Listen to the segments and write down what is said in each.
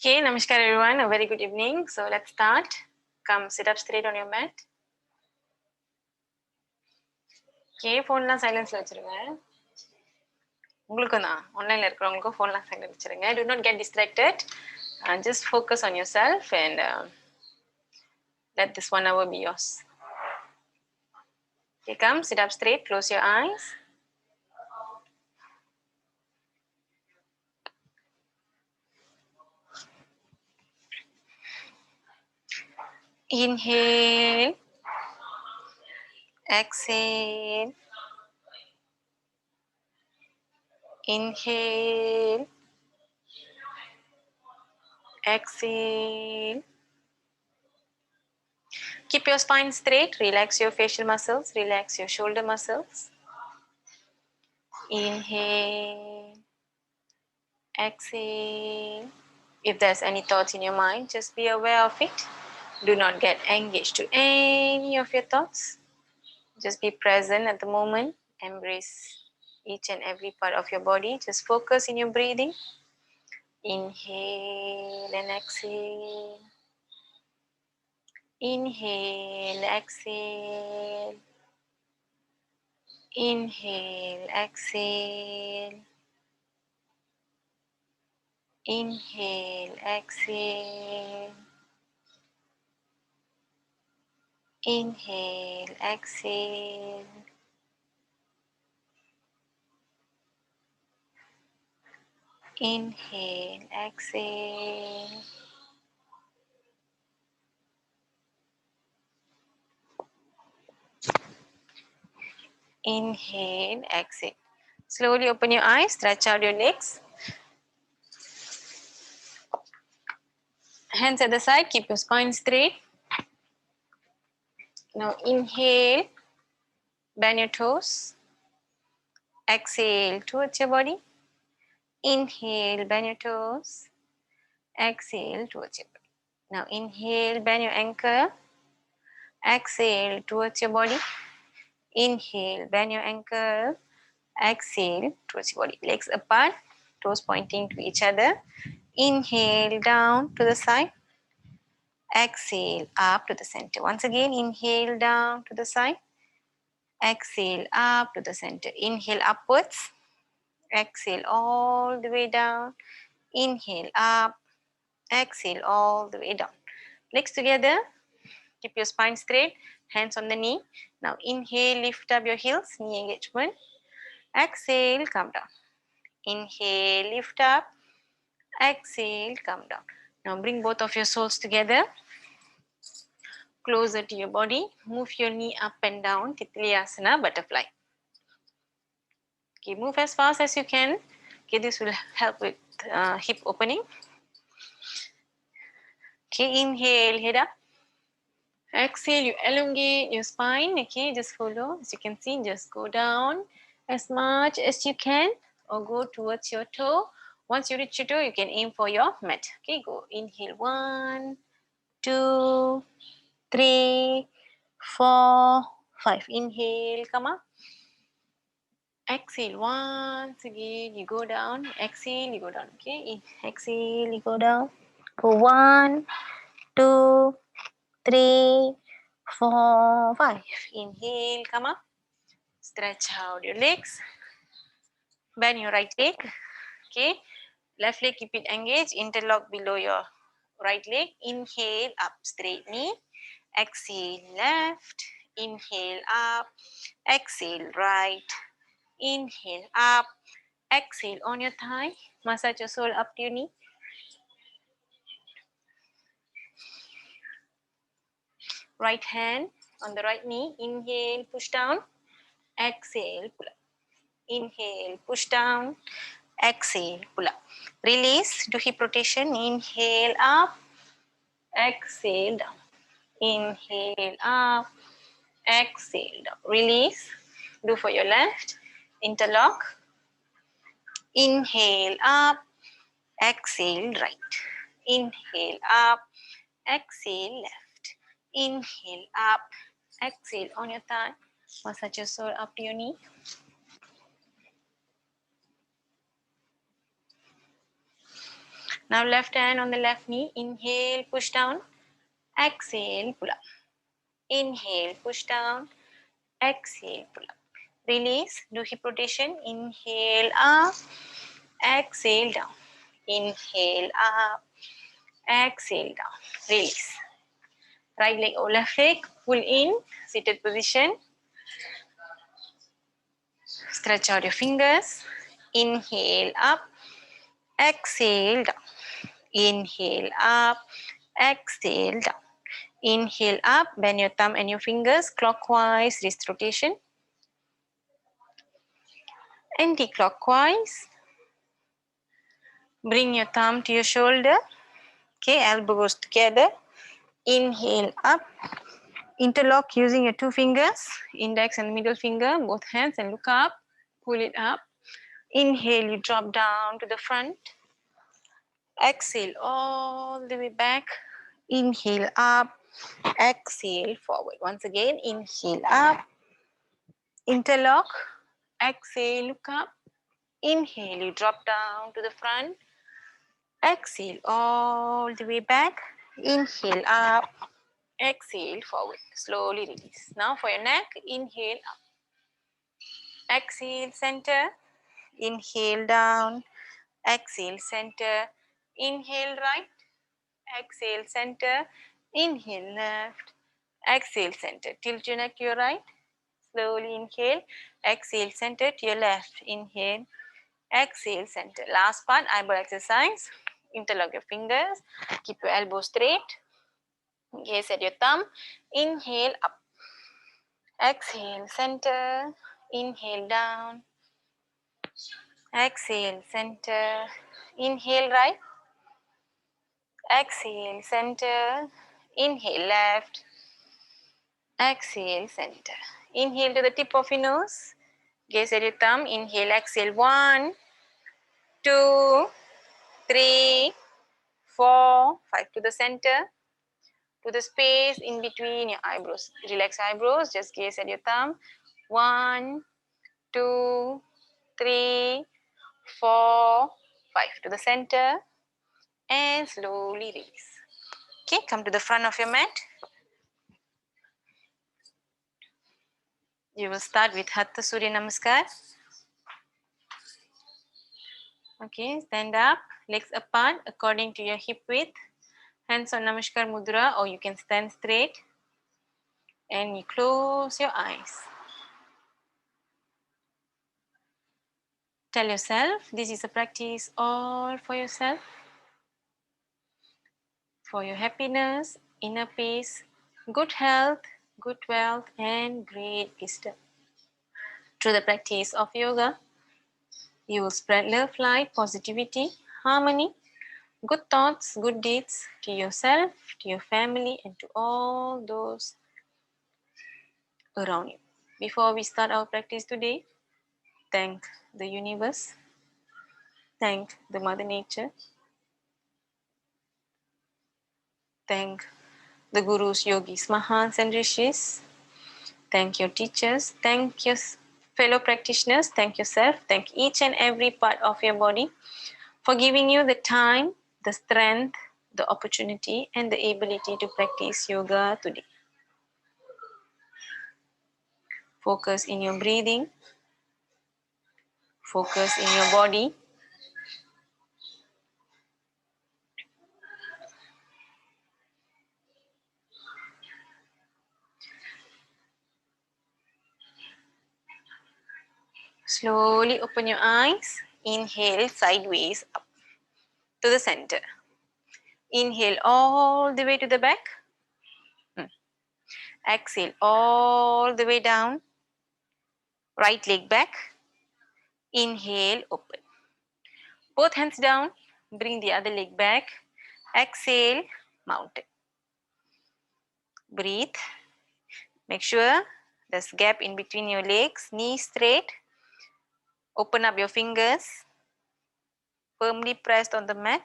Okay, namaskar everyone. A very good evening. So let's start. Come sit up straight on your mat. Okay, phone la silence la வச்சிருங்க. உங்களுக்கு தான் ஆன்லைன்ல இருக்கிறவங்களுக்கு phone la silence வச்சிருங்க. Do not get distracted. Just focus on yourself and let this 1 hour be yours. Okay, come sit up straight. Close your eyes. Inhale. Exhale. Inhale. Exhale. Keep your spine straight. Relax your facial muscles. Relax your shoulder muscles. Inhale. Exhale. If there's any thoughts in your mind, just be aware of it. Do not get engaged to any of your thoughts. Just be present at the moment. Embrace each and every part of your body. Just focus in your breathing. Inhale and exhale. Inhale, exhale. Inhale, exhale. Inhale, exhale. Inhale, exhale. Inhale, exhale. Inhale, exhale. Slowly open your eyes, stretch out your legs. Hands at the side, keep your spine straight. Now inhale, bend your toes. Exhale towards your body. Inhale, bend your toes. Exhale towards your body. Now inhale, bend your ankle. Exhale towards your body. Inhale, bend your ankle. Exhale towards your body. Legs apart, toes pointing to each other. Inhale down to the side. Exhale up to the center. Once again, inhale down to the side. Exhale up to the center. Inhale upwards. Exhale all the way down. Inhale up. Exhale all the way down. Legs together. Keep your spine straight. Hands on the knee. Now inhale, lift up your heels. Knee engagement. Exhale, come down. Inhale, lift up. Exhale, come down. Now bring both of your soles together. Closer to your body. Move your knee up and down. Titliyasana, butterfly. Okay, move as fast as you can. Okay, this will help with hip opening. Okay, inhale, head up. Exhale, you elongate your spine. Okay, just follow. As you can see, just go down as much as you can or go towards your toe. Once you reach your toe, you can aim for your mat. Okay, go. Inhale, 1, 2, 3, 4, 5. Inhale, come up. Exhale, once again, you go down. Exhale, you go down. Okay, exhale, you go down. Go 1, 2, 3, 4, 5. Inhale, come up. Stretch out your legs. Bend your right leg. Okay, left leg, keep it engaged. Interlock below your right leg. Inhale, up, straight knee. Exhale, left. Inhale, up. Exhale, right. Inhale, up. Exhale on your thigh. Massage your sole up to your knee. Right hand on the right knee. Inhale, push down. Exhale, pull up. Inhale, push down. Exhale, pull up. Release, do hip rotation. Inhale, up. Exhale, down. Inhale, up. Exhale, down. Release. Do for your left. Interlock. Inhale, up. Exhale, right. Inhale, up. Exhale, left. Inhale, up. Exhale on your thigh. Massage your sole up to your knee. Now left hand on the left knee. Inhale, push down. Exhale, pull up. Inhale, push down. Exhale, pull up. Release. Do hip rotation. Inhale up. Exhale down. Inhale up. Exhale down. Release. Right leg or left leg. Pull in. Seated position. Stretch out your fingers. Inhale up. Exhale down. Inhale up. Exhale down. Inhale up. Bend your thumb and your fingers clockwise. Wrist rotation. Anti-clockwise. Bring your thumb to your shoulder. Okay, elbows together. Inhale up. Interlock using your two fingers, index and middle finger, both hands, and look up. Pull it up. Inhale, you drop down to the front. Exhale all the way back. Inhale up. Exhale forward. Once again, inhale up. Interlock. Exhale, look up. Inhale, you drop down to the front. Exhale all the way back. Inhale up. Exhale forward. Slowly release. Now for your neck, inhale up. Exhale center. Inhale down. Exhale center. Inhale right. Exhale center. Inhale left. Exhale center. Tilt your neck to your right. Slowly inhale. Exhale center to your left. Inhale. Exhale center. Last part, eyeball exercise. Interlock your fingers. Keep your elbow straight. Gaze at your thumb. Inhale up. Exhale center. Inhale down. Exhale center. Inhale right. Exhale center. Inhale left. Exhale center. Inhale to the tip of your nose. Gaze at your thumb. Inhale, exhale. 1, 2, 3, 4, 5 to the center. To the space in between your eyebrows. Relax eyebrows. Just gaze at your thumb. 1, 2, 3, 4, 5 to the center. And slowly release. Okay, come to the front of your mat. You will start with Hatha Surya Namaskar. Okay, stand up, legs apart according to your hip width. Hands on Namaskar Mudra, or you can stand straight. And you close your eyes. Tell yourself, this is a practice all for yourself. For your happiness, inner peace, good health, good wealth, and great wisdom. Through the practice of yoga, you will spread love, light, positivity, harmony, good thoughts, good deeds to yourself, to your family, and to all those around you. Before we start our practice today, thank the universe, thank the Mother Nature, thank the Gurus, Yogis, Mahants, and Rishis, thank your teachers, thank your fellow practitioners, thank yourself, thank each and every part of your body for giving you the time, the strength, the opportunity, and the ability to practice yoga today. Focus in your breathing, focus in your body. Slowly open your eyes. Inhale sideways up to the center. Inhale all the way to the back. Exhale all the way down. Right leg back. Inhale, open. Both hands down. Bring the other leg back. Exhale, mountain. Breathe. Make sure there's gap in between your legs. Knees straight. Open up your fingers. Firmly pressed on the mat.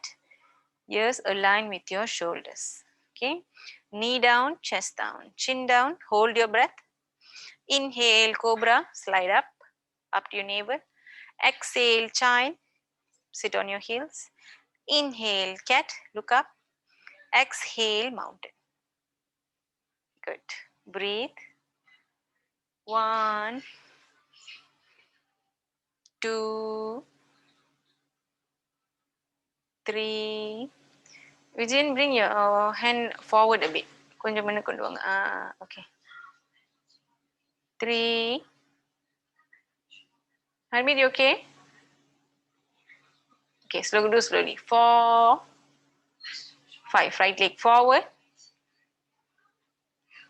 Ears align with your shoulders. Okay. Knee down, chest down, chin down. Hold your breath. Inhale, cobra. Slide up to your navel. Exhale, child. Sit on your heels. Inhale, cat, look up. Exhale, mountain. Good. Breathe. 1, 2, 3. Vijay, bring your hand forward a bit. கொஞ்சம் முன்ன கொண்டு வாங்க. Okay. 3. Harmeet, you okay? Okay, do slowly. 4, 5. Right leg forward.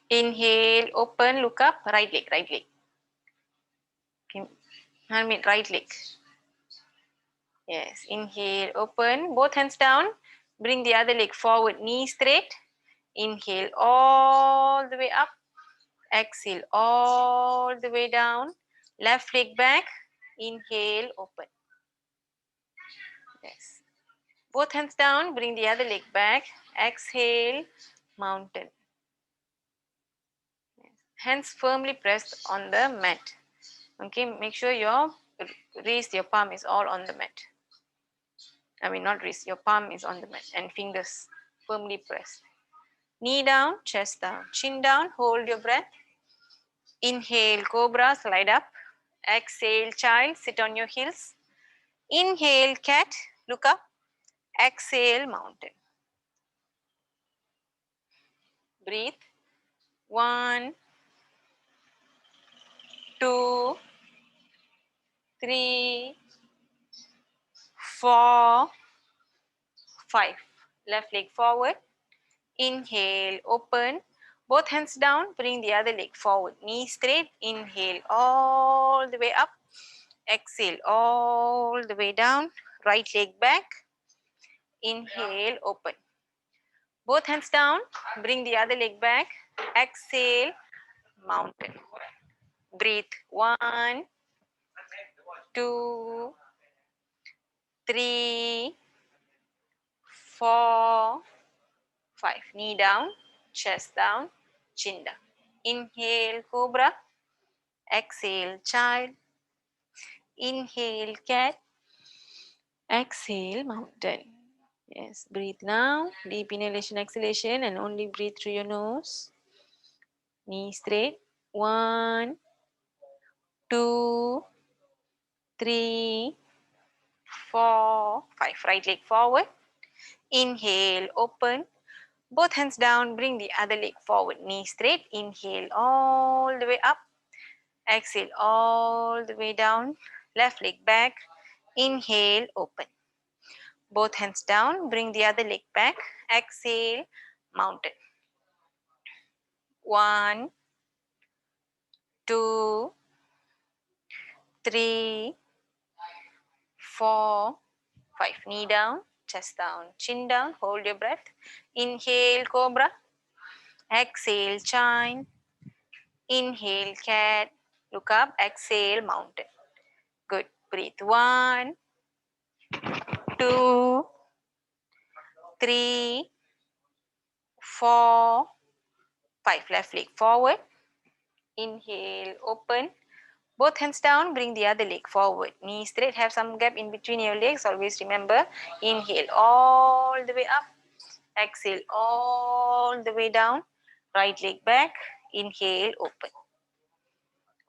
Inhale, open, look up. Right leg, right leg. Okay. Harmeet, right leg. Yes. Inhale, open. Both hands down. Bring the other leg forward. Knee straight. Inhale all the way up. Exhale all the way down. Left leg back. Inhale, open. Yes. Both hands down. Bring the other leg back. Exhale, mountain. Yes. Hands firmly pressed on the mat. Okay. Make sure your wrist, your palm is all on the mat. I mean, not wrist. Your palm is on the mat and fingers firmly pressed. Knee down, chest down, chin down. Hold your breath. Inhale, cobra, slide up. Exhale, child, sit on your heels. Inhale, cat, look up. Exhale, mountain. Breathe. 1, 2, 3, 4, 5. Left leg forward. Inhale, open. Both hands down. Bring the other leg forward. Knee straight. Inhale all the way up. Exhale all the way down. Right leg back. Inhale, open. Both hands down. Bring the other leg back. Exhale, mountain. Breathe. 1, 2, 3, 4, 5. Knee down, chest down, chin down. Inhale, cobra. Exhale, child. Inhale, cat. Exhale, mountain. Yes, breathe now. Deep inhalation, exhalation, and only breathe through your nose. Knee straight. 1, 2, 3, 4, 5. Right leg forward. Inhale, open. Both hands down. Bring the other leg forward. Knee straight. Inhale all the way up. Exhale all the way down. Left leg back. Inhale, open. Both hands down. Bring the other leg back. Exhale, mountain. 1, 2, 3, 4, 5. Knee down, chest down, chin down. Hold your breath. Inhale, cobra. Exhale, chin. Inhale, cat. Look up. Exhale, mountain. Good. Breathe. 1, 2, 3, 4, 5. Left leg forward. Inhale, open. Both hands down, bring the other leg forward. Knee straight, have some gap in between your legs. Always remember, inhale all the way up. Exhale all the way down. Right leg back. Inhale, open.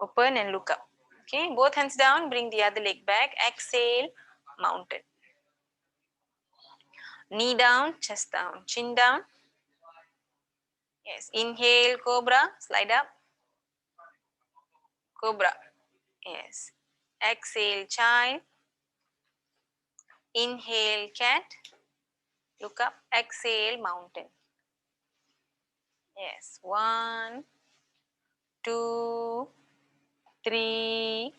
Open and look up. Okay, both hands down, bring the other leg back. Exhale, mountain. Knee down, chest down, chin down. Yes, inhale, cobra, slide up. Cobra. Yes. Exhale, child. Inhale, cat. Look up. Exhale, mountain. Yes. 1, 2, 3,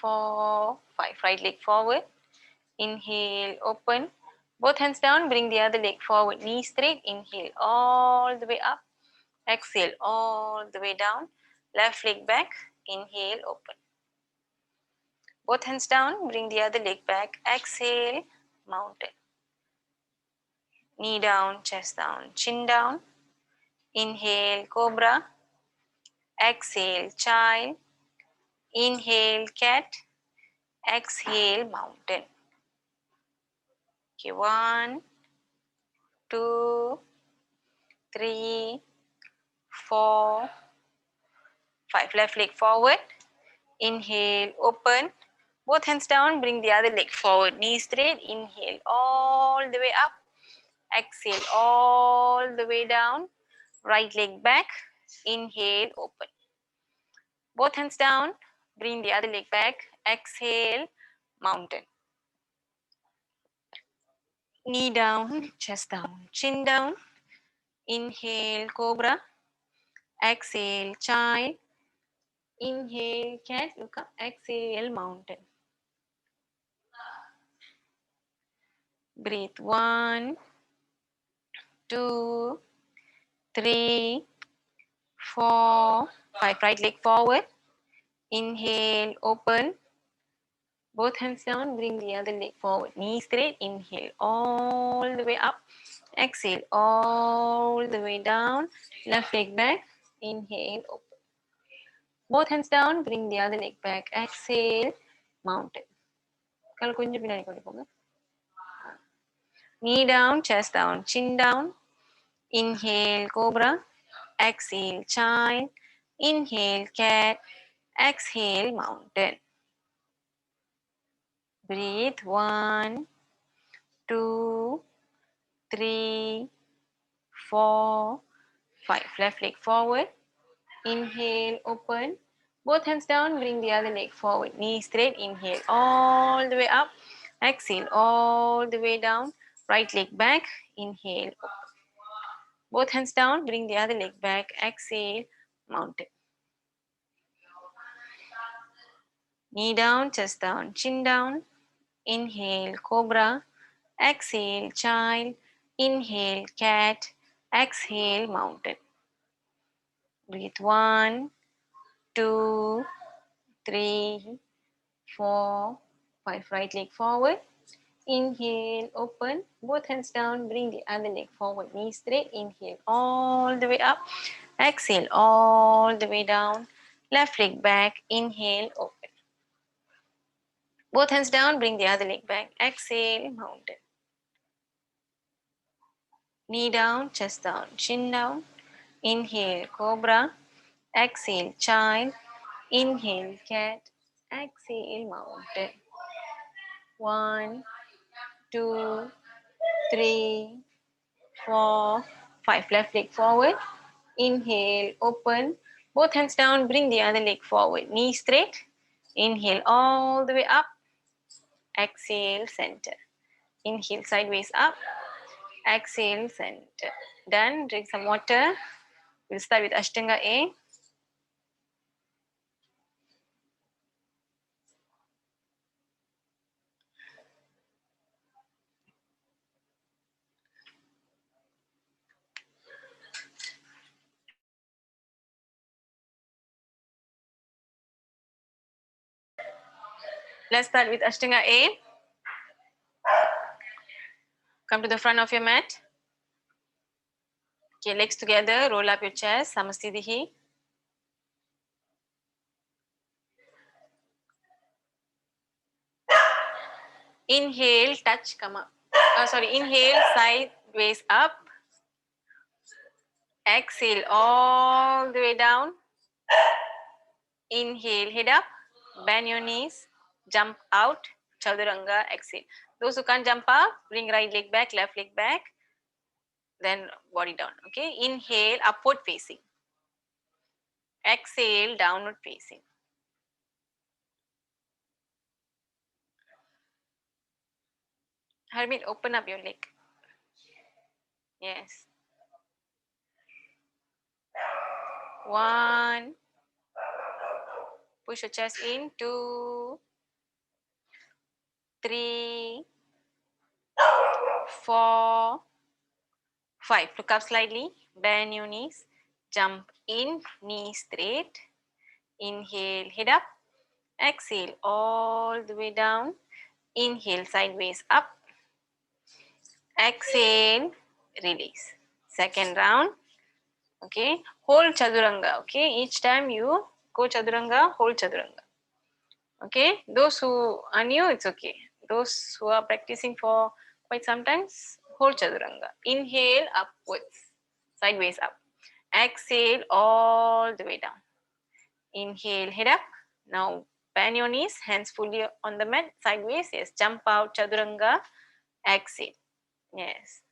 4, 5. Right leg forward. Inhale, open. Both hands down. Bring the other leg forward. Knee straight. Inhale all the way up. Exhale all the way down. Left leg back. Inhale, open. Both hands down. Bring the other leg back. Exhale, mountain. Knee down, chest down, chin down. Inhale, cobra. Exhale, child. Inhale, cat. Exhale, mountain. Okay, 1, 2, 3, 4, 5. Left leg forward. Inhale, open. Both hands down, bring the other leg forward. Knees straight. Inhale all the way up. Exhale all the way down. Right leg back. Inhale, open. Both hands down. Bring the other leg back. Exhale, mountain. Knee down, chest down, chin down. Inhale, cobra. Exhale, child. Inhale, cat. Look up. Exhale, mountain. Breathe. 1, 2, 3, 4, 5. Right leg forward. Inhale, open. Both hands down. Bring the other leg forward. Knee straight. Inhale all the way up. Exhale all the way down. Left leg back. Inhale, open. Both hands down. Bring the other leg back. Exhale, mountain. கால் கொஞ்சம் பின்னாடி கொண்டு போங்க. Knee down, chest down, chin down. Inhale, cobra. Exhale, child. Inhale, cat. Exhale, mountain. Breathe. 1, 2, 3, 4, 5. Left leg forward. Inhale, open. Both hands down, bring the other leg forward. Knee straight. Inhale all the way up. Exhale all the way down. Right leg back. Inhale, open. Both hands down, bring the other leg back. Exhale, mountain. Knee down, chest down, chin down. Inhale, cobra. Exhale, child. Inhale, cat. Exhale, mountain. Breathe. 1, 2, 3, 4, 5. Right leg forward. Inhale, open. Both hands down. Bring the other leg forward. Knee straight. Inhale all the way up. Exhale all the way down. Left leg back. Inhale, open. Both hands down. Bring the other leg back. Exhale, mountain. Knee down, chest down, chin down. Inhale, cobra. Exhale, child. Inhale, cat. Exhale, mountain. 1, 2, 3, 4, 5. Left leg forward. Inhale, open. Both hands down. Bring the other leg forward. Knee straight. Inhale all the way up. Exhale, center. Inhale, sideways up. Exhale, center. Done. Drink some water. We'll start with Ashtanga A. Let's start with Ashtanga A. Come to the front of your mat. Okay, legs together. Roll up your chest. Samastitihi. Inhale, touch, come up. Inhale, sideways up. Exhale all the way down. Inhale, head up. Bend your knees. Jump out. Chaturanga, exhale. Those who can't jump up, bring right leg back, left leg back. Then body down. Okay. Inhale, upward facing. Exhale, downward facing. Harmeet, open up your leg. Yes. 1. Push your chest in. 2, 3, 4, 5. Look up slightly. Bend your knees. Jump in. Knee straight. Inhale, head up. Exhale all the way down. Inhale, sideways up. Exhale, release. Second round. Okay. Hold Chaturanga. Okay. Each time you go Chaturanga, hold Chaturanga. Okay. Those who are new, it's okay. Those who are practicing for but sometimes whole chaturanga. Inhale upwards, sideways up. Exhale all the way down. Inhale, head up. Now bend your knees, hands fully on the mat, sideways. Yes, jump out, chaturanga. Exhale. Yes.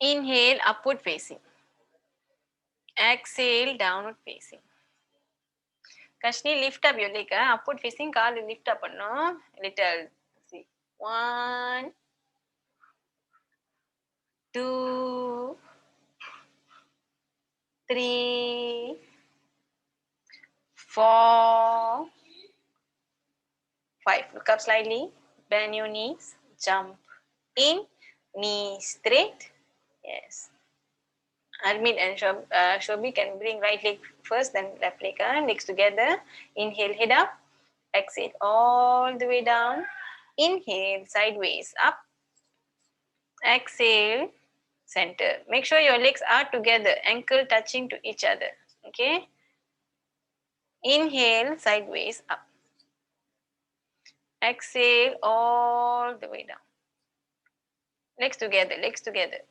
Inhale, upward facing. Exhale, downward facing. Kashni, lift up your leg. Upward facing, call lift up பண்ணணும். Little. See. 1, 2, 3, 4, 5. Look up slightly. Bend your knees. Jump in. Knee straight. Yes. Armit and Shobi can bring right leg first, then left leg. Legs together. Inhale, head up. Exhale all the way down. Inhale, sideways up. Exhale, center. Make sure your legs are together, ankle touching to each other. Okay. Inhale, sideways up. Exhale all the way down. Legs together, legs together.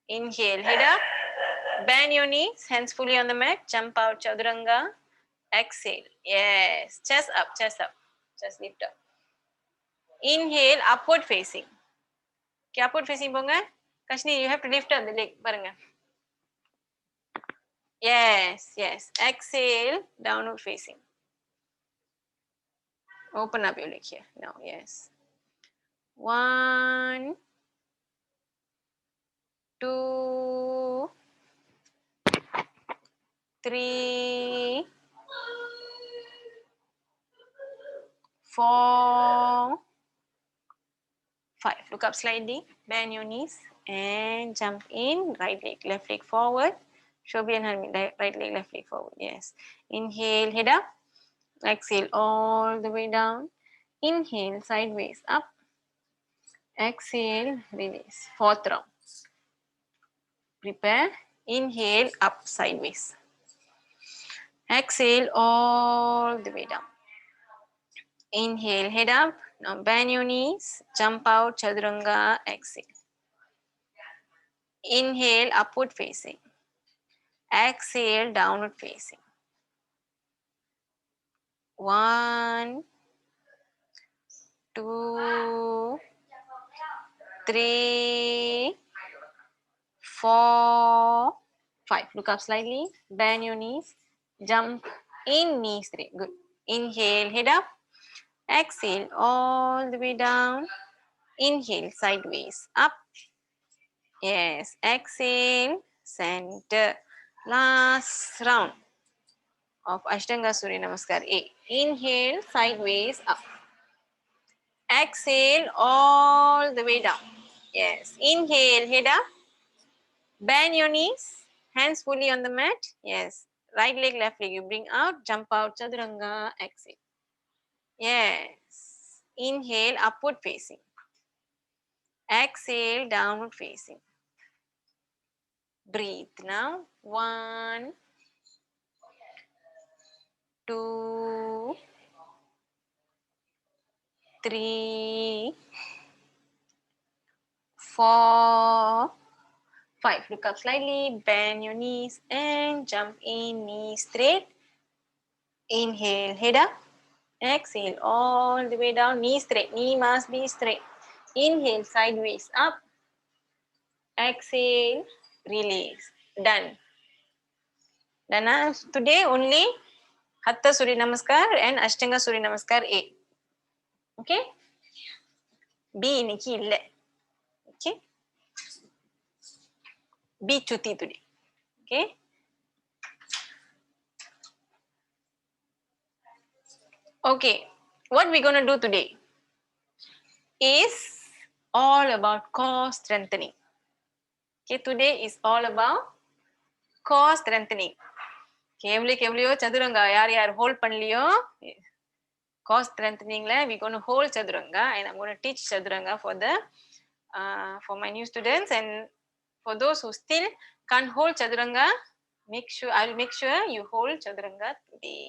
Inhale, head up. Bend your knees, hands fully on the mat. Jump out, chaturanga. Exhale. Yes. Chest up, chest up. Just lift up. Inhale, upward facing. Okay, upward facing ponga. Kashni, you have to lift up the leg. Baranga. Yes, yes. Exhale, downward facing. Open up your leg here. Now, yes. 1, 2, 3, 4, 5. Look up slightly. Bend your knees and jump in. Right leg, left leg forward. Shobi and Harmit, right leg, left leg forward. Yes. Inhale, head up. Exhale all the way down. Inhale, sideways up. Exhale, release. 4th round. Prepare. Inhale, up, sideways. Exhale all the way down. Inhale, head up. Now bend your knees. Jump out, chaturanga. Exhale. Inhale, upward facing. Exhale, downward facing. 1, 2, 3, 4, 5. Look up slightly. Bend your knees. Jump in, knee straight. Good. Inhale, head up. Exhale all the way down. Inhale, sideways up. Yes. Exhale, center. Last round of Ashtanga Surya Namaskar A. Inhale, sideways up. Exhale all the way down. Yes. Inhale, head up. Bend your knees. Hands fully on the mat. Yes. Right leg, left leg. You bring out. Jump out. Chaturanga. Exhale. Yes. Inhale, upward facing. Exhale, downward facing. Breathe now. 1, 2, 3, 4, 5. Look up slightly. Bend your knees and jump in. Knee straight. Inhale, head up. Exhale all the way down. Knee straight. Knee must be straight. Inhale, sideways up. Exhale, release. Done. Done. Today only Hatha Surya Namaskar and Ashtanga Surya Namaskar A. Okay? B இன்னைக்கு இல்ல. Okay? B chuti today. Okay? Okay. What we're going to do today is all about core strengthening. Okay, today is all about core strengthening. எவ்வளோ சதுரங்க யார் hold பண்ணலையோ core strengthening we're going to hold chaturanga and I'm going to teach chaturanga for my new students, and for those who still can't hold chaturanga, I'll make sure you hold chaturanga today.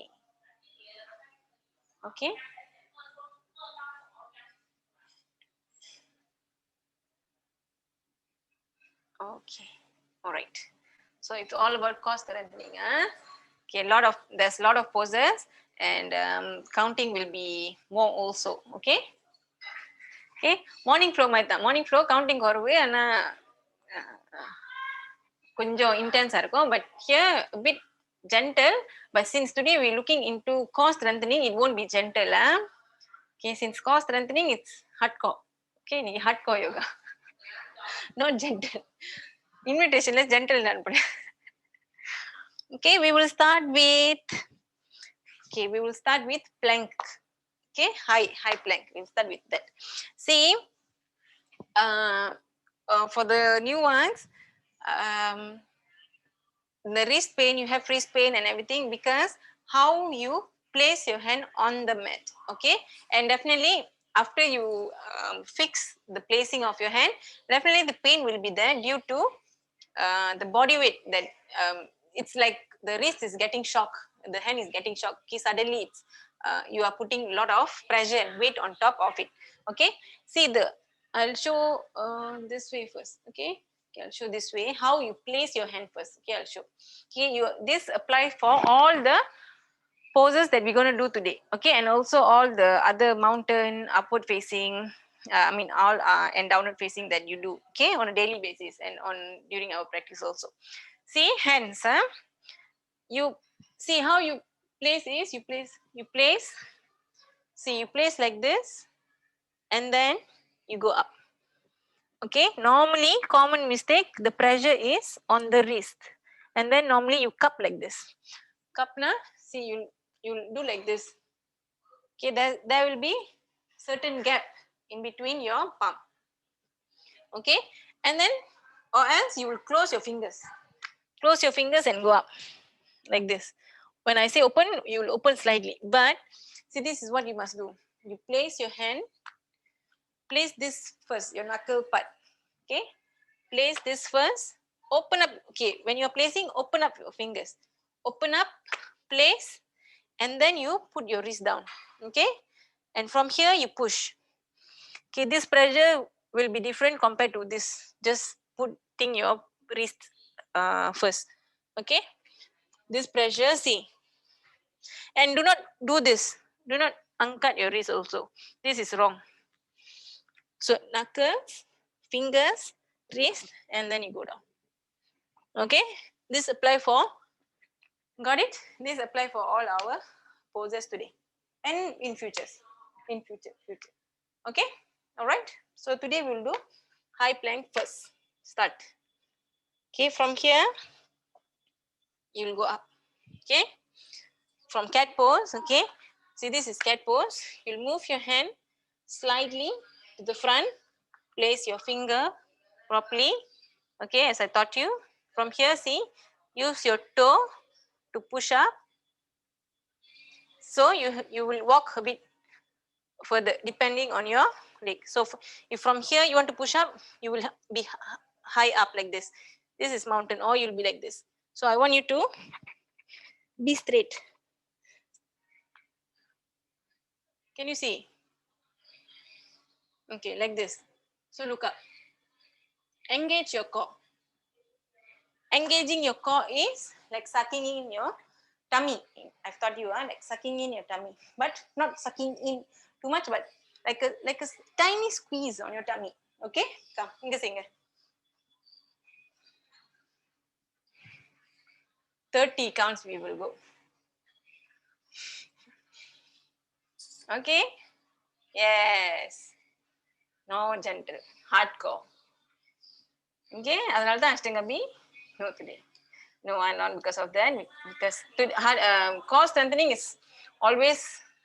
Okay? Okay, all right. So it's all about core strengthening. Okay, there's a lot of poses, and counting will be more also. Okay. Okay, morning flow மாதிரி தான். Morning flow counting குறைவு, ஆனா கொஞ்சம் intense இருக்கும். But here a bit gentle. But since today we're looking into core strengthening, it won't be gentle. Okay, since core strengthening, it's hardcore. Okay, நீ hardcore yoga, not gentle. Invitation less gentle நான் பண்ணேன். Okay, we will start with plank. Okay, high plank. We'll start with that. See, for the new ones, the wrist pain, you have wrist pain and everything because how you place your hand on the mat. Okay, and definitely after you fix the placing of your hand, definitely the pain will be there due to the body weight that it's like the wrist is getting shock, the hand is getting shock. Okay, suddenly it's you are putting a lot of pressure and weight on top of it. Okay, see, I'll show this way first. Okay, I'll show this way how you place your hand first. Okay, I'll show. Okay, this applies for all the poses that we're going to do today. Okay, and also all the other mountain, upward facing, all and downward facing that you do, okay, on a daily basis and on during our practice also. See, hands, you see how you place is, you place, see, you place like this and then you go up. Okay, normally common mistake, the pressure is on the wrist and then normally you cup like this. Cup na, see, you'll do like this. Okay, there will be certain gap in between your palm. Okay, and then or else you will close your fingers. Close your fingers and go up like this. When I say open, you will open slightly. But see, this is what you must do. You place your hand, place this first, your knuckle part. Okay, place this first. Open up. Okay, when you are placing, open up your fingers. Open up, place, and then you put your wrist down. Okay, and from here you push. Okay, this pressure will be different compared to this. Just putting your wrist first. Okay, this pressure, see, and do not do this. Do not uncut your wrist also. This is wrong. So knuckles, fingers, wrist, and then you go down. Okay, this apply for. Got it? This apply for all our poses today and in futures. In future. Okay, all right. So today we'll do high plank first. Start. Okay, from here you will go up. Okay, from cat pose. Okay, see, this is cat pose. You'll move your hand slightly to the front, place your finger properly. Okay, as I taught you. From here, see, use your toe to push up. So you will walk a bit further depending on your leg. So if from here you want to push up, you will be high up like this. This is mountain, or you'll be like this. So I want you to be straight. Can you see? Okay, like this. So look up. Engage your core. Engaging your core is like sucking in your tummy. I've taught you, like sucking in your tummy, but not sucking in too much, but like a tiny squeeze on your tummy. Okay, come, inga 30 counts we will go. Okay, yes, no gentle, hardcore. Okay, அதனால தான் Ashtangabi no today. No, I'm not because of that. Because core strengthening is always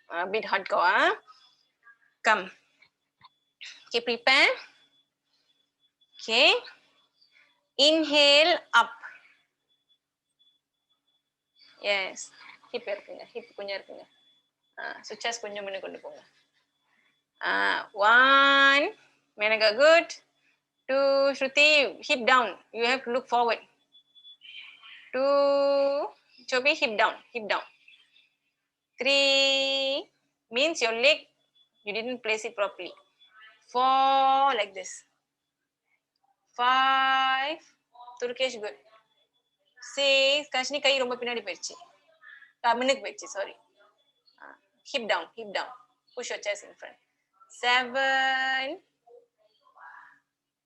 a bit hardcore. Huh? Come. Okay, prepare. Okay. Inhale up. Yes. Hip இருக்குங்க. Hip கொஞ்சம் இருக்குங்க. So chest கொஞ்சம் முன்ன கொண்டு போங்க. 1. Menega good. 2. Shruti, hip down. You have to look forward. 2. Chobi, hip down. Hip down. 3. Means your leg, you didn't place it properly. 4. Like this. 5. Turkish, good. 6. Kanchini kai romba pinadi poiruchu. Munuku poiruchu, sorry. Hip down, hip down. Push your chest in front. 7,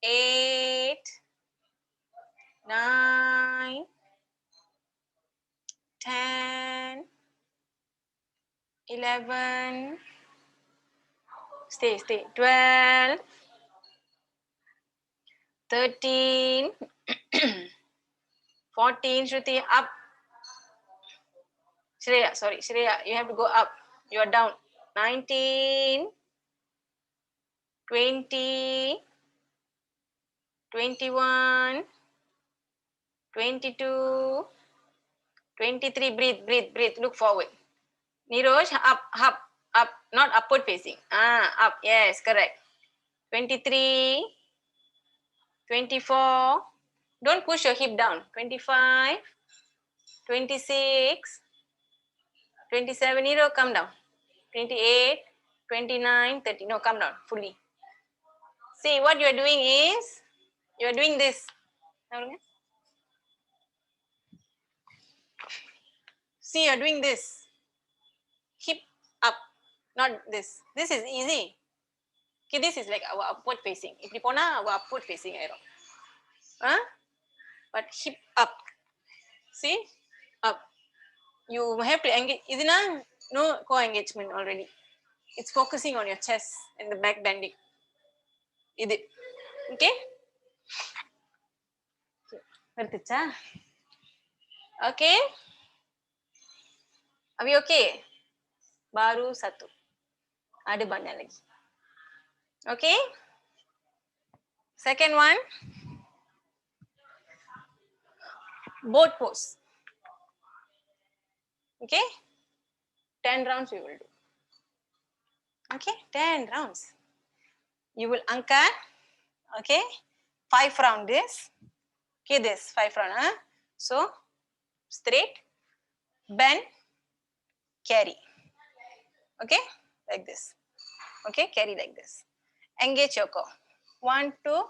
8, 9, 10, 11. Stay. 12, 13, 14. Shruti, up. Shreya, you have to go up. You are down. 19, 20, 21, 22, 23. Breathe. Look forward. Niroj, up. Not upward facing. Up. Yes, correct. 23, 24. Don't push your hip down. 25, 26, 27. Niro, come down. 28, 29, 30. No, come down fully. See, what you are doing is, you are doing this. See, you are doing this. Hip up, not this. This is easy. Okay, this is like our upward facing. If you pona, our upward facing arrow. But hip up. See, up. You have to engage. Isn't no co-engagement already. It's focusing on your chest and the back bending. Okay? Okay? Are we okay? Baru satu. Ada banyak lagi. Okay? Second one. Boat pose. Okay? 10 rounds we will do. Okay? 10 rounds. You will angkat. Okay? 5 round this. Okay, this 5 round. So, straight, bend, carry. Okay? Like this. Okay? Carry like this. Engage your core. 1, 2.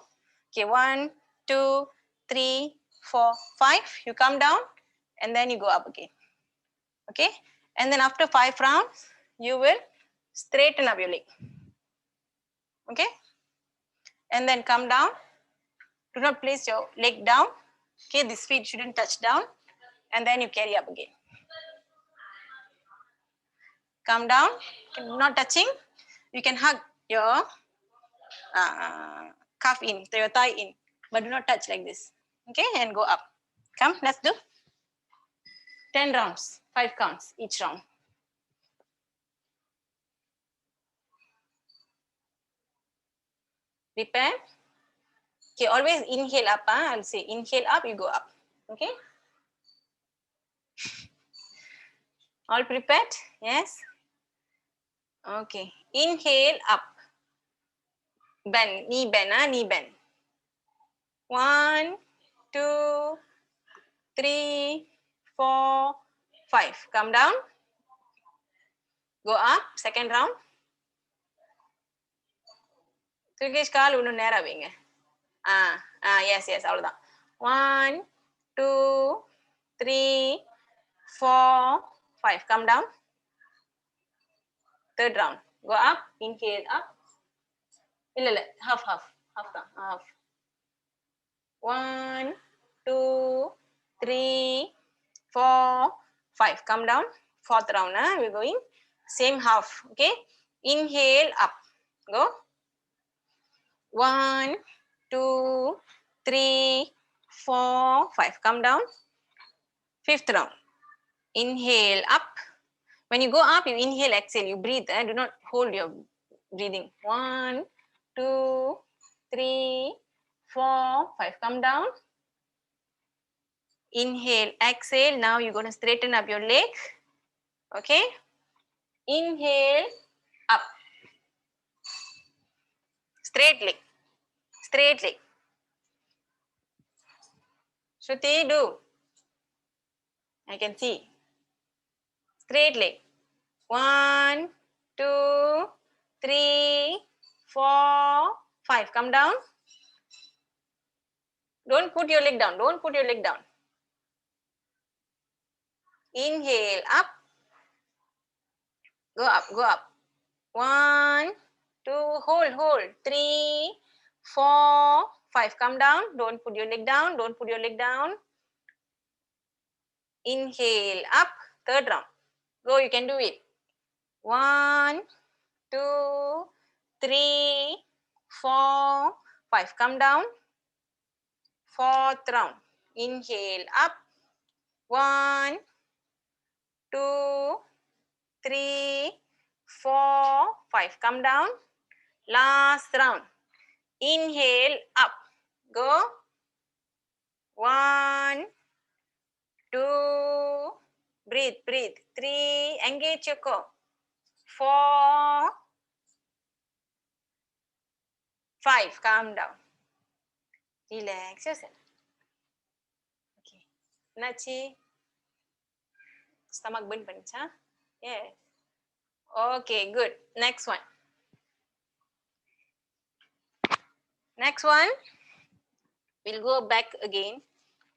Okay, 1, 2, 3, 4, 5. You come down and then you go up again. Okay? And then after 5 rounds, you will straighten up your leg. Okay? And then come down. Do not place your leg down. Okay, this feet shouldn't touch down. And then you carry up again. Come down, not touching. You can hug your calf in, your thigh in, but do not touch like this. Okay, and go up. Come, let's do 10 rounds, 5 counts each round. Prepare. Okay, always inhale up. I'll say inhale up, you go up. Okay. All prepared? Yes. Okay. Inhale up. Bend, knee bend, knee bend. 1, 2, 3, 4, 5. Come down. Go up. Second round. Turkish கால் இன்னும் நேரா வைங்க. Yes, அவ்வளவுதான். 1, 2, 3, 4, 5. Come down. Third round. Go up. Inhale up. இல்ல half தான். Half. 1, 2, 3, 4, 5. Come down. Fourth round. We're going same half. Okay. Inhale up. Go. 1, 2, 3, 4, 5. Come down. Fifth round. Inhale up. When you go up, you inhale, exhale. You breathe. Do not hold your breathing. 1, 2, 3, 4, 5. Come down. Inhale, exhale. Now you're going to straighten up your leg. Okay. Inhale, up. Straight leg. Straight leg. Shruti, do. I can see. Straight leg. 1, 2, 3, 4, 5. Come down. Don't put your leg down. Don't put your leg down. Inhale, up. Go up, go up. 1, 2, hold. 3, 4, 5. Come down. Don't put your leg down. Don't put your leg down. Inhale, up. Third round. Go, you can do it. 1, 2, 3, 4, 5. Come down. Fourth round. Inhale, up. 1, 2, 3, 4, 5. Come down. Last round. Inhale, up. Go. 1, 2, breathe. 3, engage your core. 4, 5, calm down. Relax yourself. Okay. Nachi. Stomach burn panicha? Yes. Okay, good. Next one. Next one. We'll go back again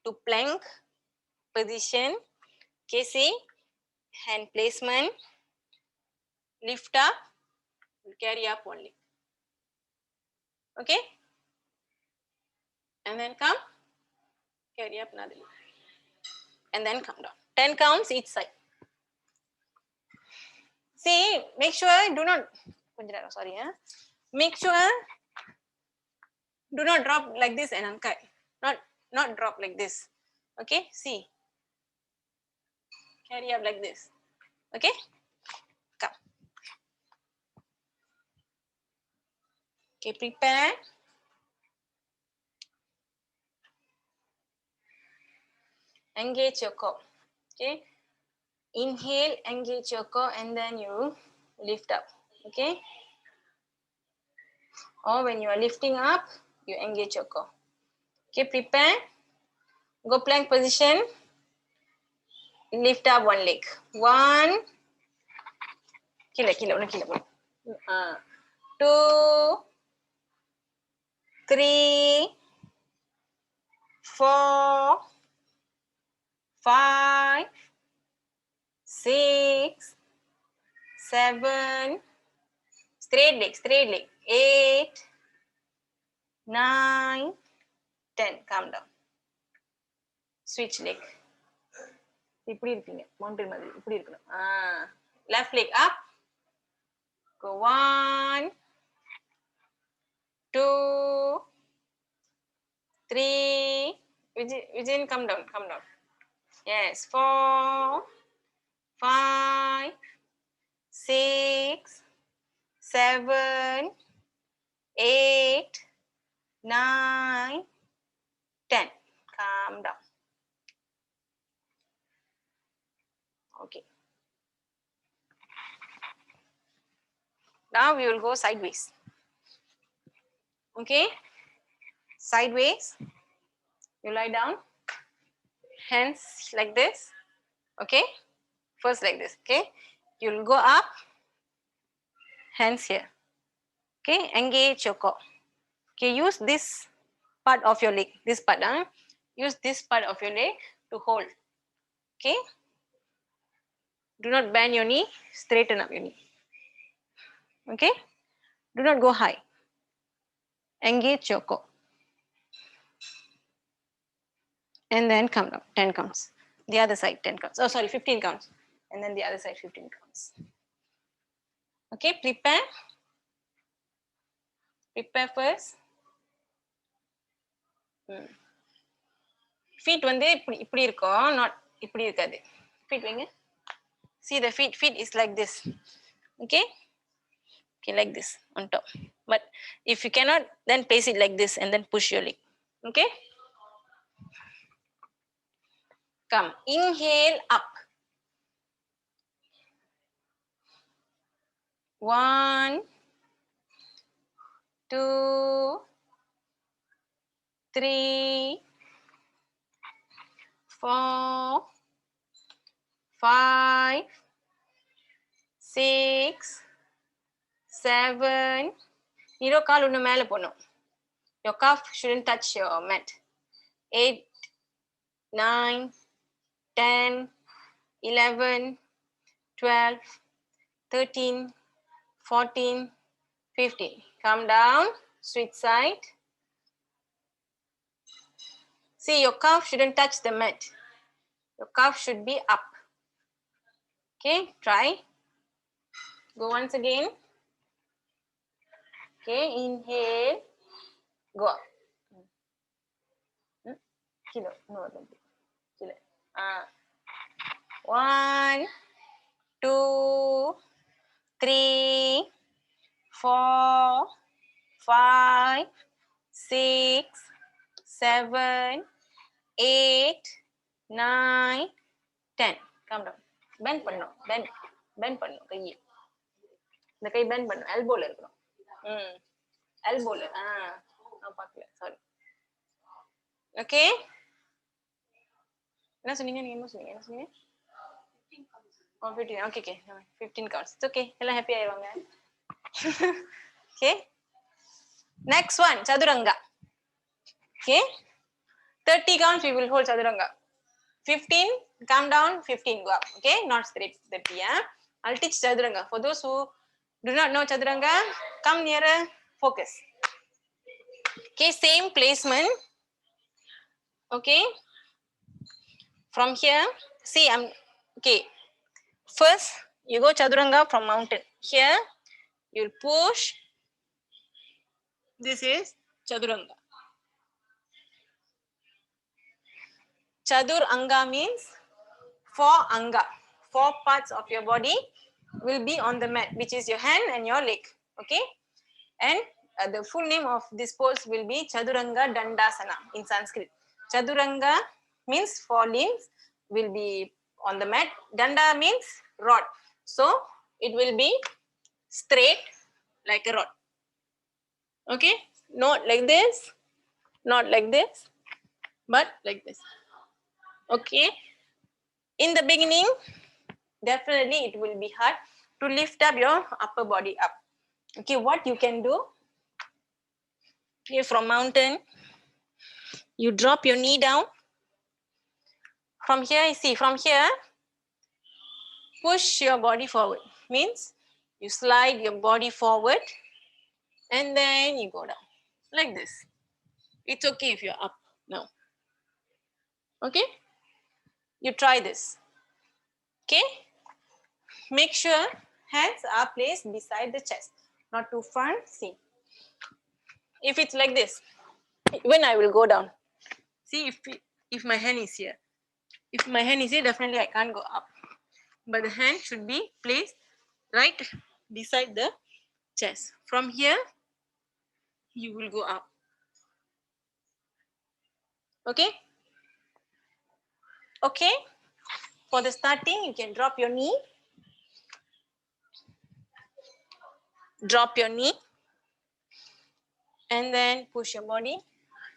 to plank position. Okay, see? Hand placement. Lift up. Carry up only. Okay? And then come. Carry up another leg. And then come down. 10 counts each side. See, make sure do not, sorry, make sure do not drop like this and uncut. Not drop like this. Okay, see. Carry up like this. Okay, come. Okay, prepare. Engage your core. Okay, inhale, engage your core, and then you lift up. Okay, or when you are lifting up, you engage your core. Okay, prepare. Go plank position. Lift up one leg. 1, 2, 3, 4, 5, 6, 7, straight leg, 8, 9, 10. Calm down. Switch leg. இப்படி இருப்பீங்க mountain மாதிரி இப்படி இருக்கணும். Left leg up. Go 1, 2, 3. Vijay, come down. Yes, 4, 5, 6, 7, 8, 9, 10. Calm down. Okay. Now we will go sideways. Okay. Sideways. You lie down. Hands like this. Okay. First like this. Okay. You'll go up. Hands here. Okay. Engage your core. Okay. Use this part of your leg. This part. Use this part of your leg to hold. Okay. Do not bend your knee. Straighten up your knee. Okay. Do not go high. Engage your core. And then come down. 10 counts. The other side 10 counts. Oh, sorry, 15 counts. And then the other side 15 counts. Okay, prepare. Prepare first. Feet வந்து இப்படி இருக்கும், not இப்படி இருக்காது. Feet வைங்க. See the feet is like this. Okay? Okay, like this on top. But if you cannot, then place it like this and then push your leg. Okay? Come. Inhale up. 1, 2, 3, 4, 5, 6, 7. Niro kaal unna mele ponum. Your calf shouldn't touch your mat. 8, 9, 10, 11, 12, 13, 14, 15. Come down, switch side. See, your calf shouldn't touch the mat. Your calf should be up. Okay, try. Go once again. Okay, inhale, go up. Kilo, no, kilo. 1, 2, 3, 4, 5, 6, 7, 8, 9, 10. Come down. Bend பண்ணணும். Bend பண்ணணும் கையை. இந்த கை bend பண்ணணும். Elbowல இருக்கணும். Elbowல. நான் பார்க்கல. Sorry. Okay. என்ன சொன்னீங்க? நீங்க என்ன சொன்னீங்க? என்ன சொன்னீங்க? 15. Okay. 15 counts. It's okay. எல்லாம் happy ஆயிடுவாங்க. Okay. Next one, Chaduranga. Okay. 30 counts we will hold Chaduranga. 15, come down, 15 go up. Okay, not straight 30. I'll teach Chaduranga. For those who do not know Chaduranga, come nearer, focus. Okay, same placement. Okay. From here, see, okay. First, you go Chaduranga from mountain. Here, you'll push. This is Chaduranga. Chadur Anga means 4 anga. 4 parts of your body will be on the mat, which is your hand and your leg. Okay. And the full name of this pose will be Chaduranga Dandasana in Sanskrit. Chaduranga means 4 limbs will be on the mat. Danda means rod. So it will be straight like a rod. Okay. Not like this. Not like this. But like this. Okay. In the beginning, definitely it will be hard to lift up your upper body up. Okay, what you can do, here from mountain, you drop your knee down. From here, see, from here, push your body forward. Means you slide your body forward and then you go down like this. It's okay if you're up now. Okay, you try this. Okay, make sure hands are placed beside the chest, not too far. See, if it's like this, when I will go down, see if my hand is here. If my hand is here, definitely I can't go up. But the hand should be placed right beside the chest. From here, you will go up. Okay? Okay? For the starting, you can drop your knee. Drop your knee. And then push your body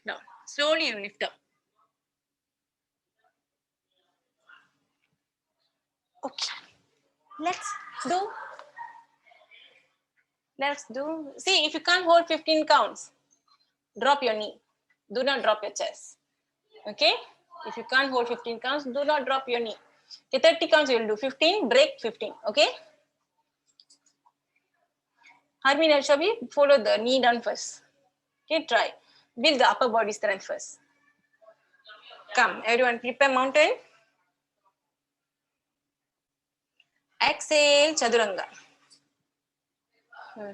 down. Slowly you lift up. Okay. Let's do. See, if you can't hold 15 counts, drop your knee. Do not drop your chest. Okay? If you can't hold 15 counts, do not drop your knee. Okay, 30 counts you will do. 15, break 15. Okay? Harmin and Shabi, follow the knee down first. Okay, try. Build the upper body strength first. Come, everyone, prepare mountain. Exhale, Chaduranga.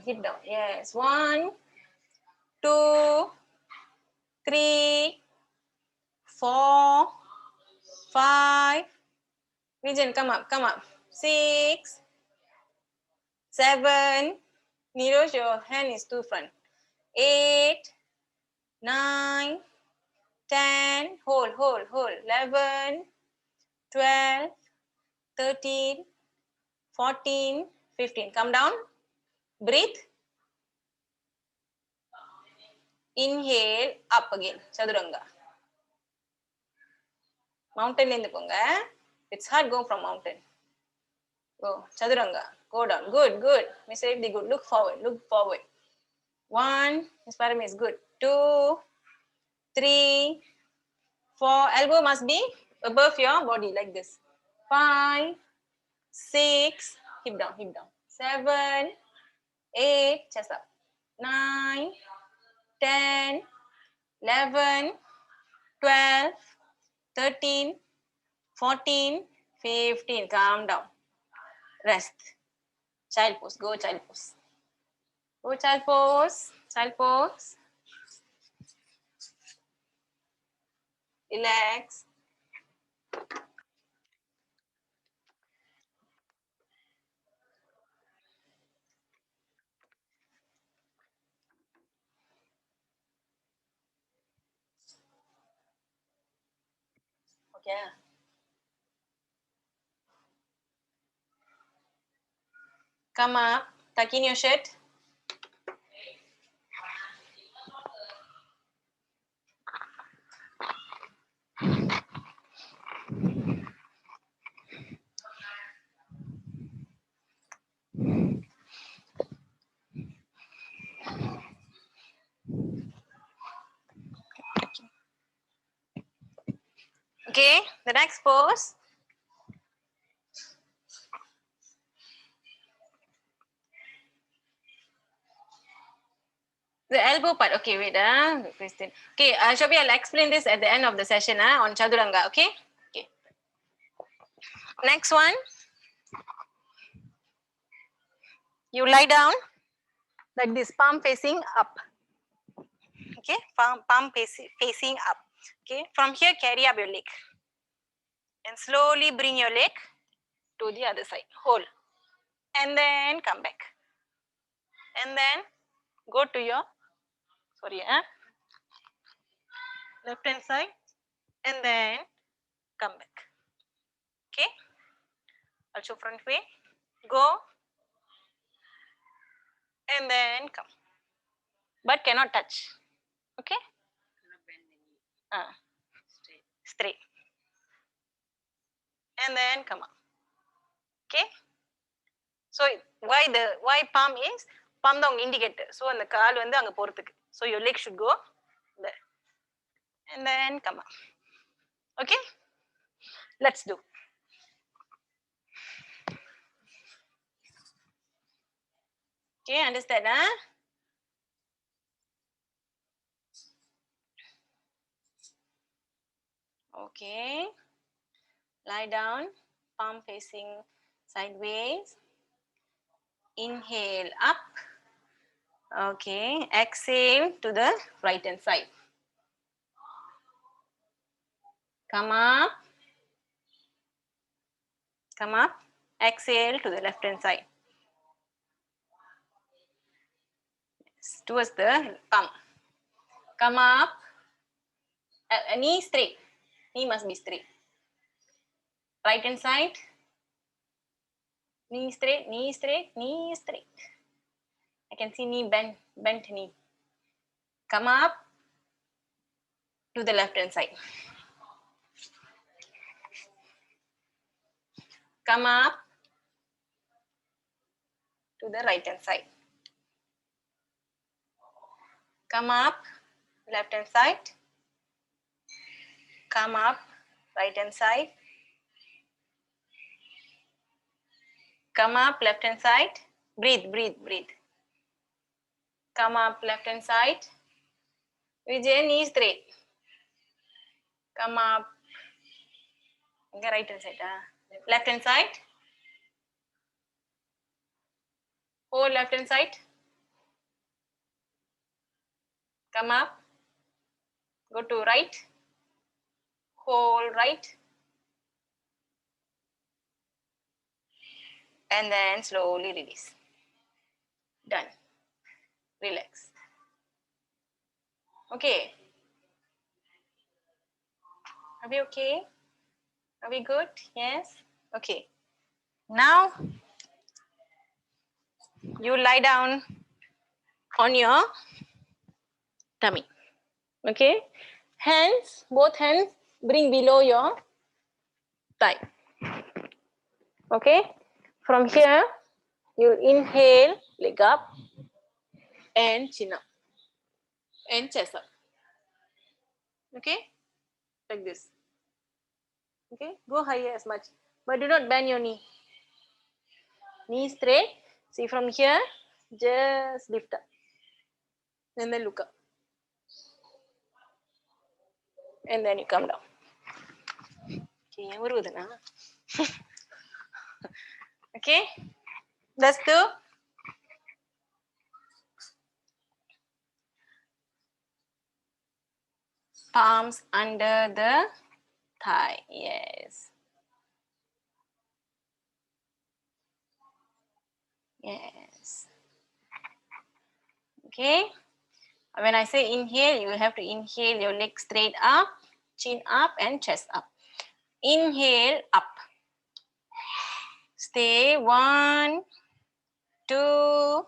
Hit down. Yes. 1, 2, 3, 4, 5. Vijan, come up. 6, 7. Niroj, your hand is too front. 8, 9, 10. Hold. 11, 12, 13, 14, 15. Come down. Breathe. Inhale, up again. Chaduranga. Mountain lendhukonga. It's hard go from mountain. Go. Chaduranga. Go down. Good. Miss Evdi, good. Look forward. 1. Miss Parami is good. 2, 3, For elbow must be above your body like this. 5, 6, hip down, 7, 8, chest up. 9, 10, 11, 12, 13, 14, 15. Calm down. Rest. Child pose. Go child pose. Go child pose. Child pose. Relax. Okay. Come up. Tuck in your shirt. Okay. The next pose. The elbow part. Okay, wait, Christine. Okay, Shobi, I'll explain this at the end of the session on Chaduranga, okay? Okay. Next one. You lie down like this, palm facing up. Okay, palm facing up. Okay, from here, carry up your leg. And slowly bring your leg to the other side. Hold. And then come back. And then go to your, left hand side. And then come back. Okay. Also front way. Go. And then come. But cannot touch. Okay. Straight. And then come up. Okay. So why palm is palm the indicator. So on the kaal vandu anga porathukku. So your leg should go there. And then come up. Okay. Let's do. Okay, understand, huh? Okay. Lie down, palm facing sideways. Inhale up. Okay. Exhale to the right hand side. Come up. Come up. Exhale to the left hand side. Towards the palm. Come up. Knee straight. Knee must be straight. Right hand side. Knee straight, knee straight, knee straight. I can see knee bent knee. Come up to the left hand side. Come up to the right hand side. Come up, left hand side. Come up, right hand side. Come up, left hand side. Breathe, breathe, breathe. Come up, left hand side. Vijay, knee straight. Come up. Right hand side. Left hand side. Hold left hand side. Come up. Go to right. Hold right. And then slowly release. Done. Relax. Okay. Are we okay? Are we good? Yes? Okay. Now, you lie down on your tummy. Okay? Hands, both hands, bring below your thigh. Okay? From here, you inhale, leg up, and chin up, and chest up. Okay? like this. Okay, go higher as much, but do not bend your knee. Knee straight. See from here, just lift up and then look up. And then you come down. Okay, let's do palms under the thigh. Yes. Yes. Okay. When I say inhale, you have to inhale your legs straight up, chin up and chest up. Inhale up. Stay 1, 2,